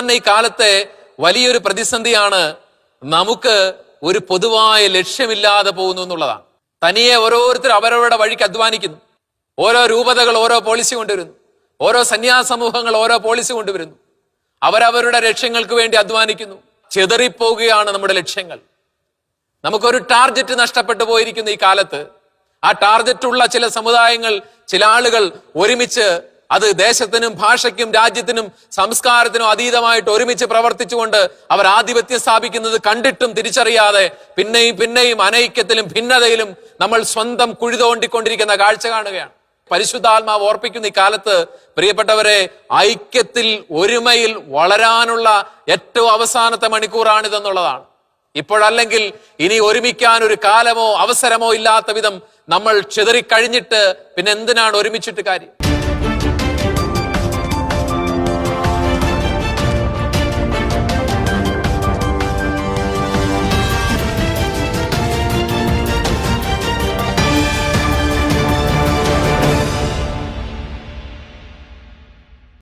തന്നെ ഈ കാലത്തെ വലിയൊരു പ്രതിസന്ധിയാണ് നമുക്ക് ഒരു പൊതുവായ ലക്ഷ്യമില്ലാതെ പോകുന്നു എന്നുള്ളതാണ്. തനിയെ ഓരോരുത്തർ അവരവരുടെ വഴിക്ക് അധ്വാനിക്കുന്നു. ഓരോ രൂപതകൾ ഓരോ പോളിസി കൊണ്ടുവരുന്നു, ഓരോ സന്യാസ സമൂഹങ്ങൾ ഓരോ പോളിസി കൊണ്ടുവരുന്നു. അവരവരുടെ ലക്ഷ്യങ്ങൾക്ക് വേണ്ടി അധ്വാനിക്കുന്നു. ചെതറിപ്പോവുകയാണ് നമ്മുടെ ലക്ഷ്യങ്ങൾ. നമുക്കൊരു ടാർഗറ്റ് നഷ്ടപ്പെട്ടു പോയിരിക്കുന്നു ഈ കാലത്ത്. ആ ടാർഗറ്റുള്ള ചില സമുദായങ്ങൾ, ചില ആളുകൾ ഒരുമിച്ച് അത് ദേശത്തിനും ഭാഷയ്ക്കും രാജ്യത്തിനും സംസ്കാരത്തിനും അതീതമായിട്ട് ഒരുമിച്ച് പ്രവർത്തിച്ചുകൊണ്ട് അവർ ആധിപത്യം സ്ഥാപിക്കുന്നത് കണ്ടിട്ടും തിരിച്ചറിയാതെ പിന്നെയും അനൈക്യത്തിലും ഭിന്നതയിലും നമ്മൾ സ്വന്തം കുഴി തോണ്ടിക്കൊണ്ടിരിക്കുന്ന കാഴ്ച കാണുകയാണ്. പരിശുദ്ധാത്മാവ് ഓർപ്പിക്കുന്ന ഈ കാലത്ത് പ്രിയപ്പെട്ടവരെ, ഐക്യത്തിൽ ഒരുമയിൽ വളരാനുള്ള ഏറ്റവും അവസാനത്തെ മണിക്കൂറാണിതെന്നുള്ളതാണ്. ഇപ്പോഴല്ലെങ്കിൽ ഇനി ഒരുമിക്കാൻ ഒരു കാലമോ അവസരമോ ഇല്ലാത്ത വിധം നമ്മൾ ചിതറിക്കഴിഞ്ഞിട്ട് പിന്നെ എന്തിനാണ് ഒരുമിച്ചിട്ട് കാര്യം?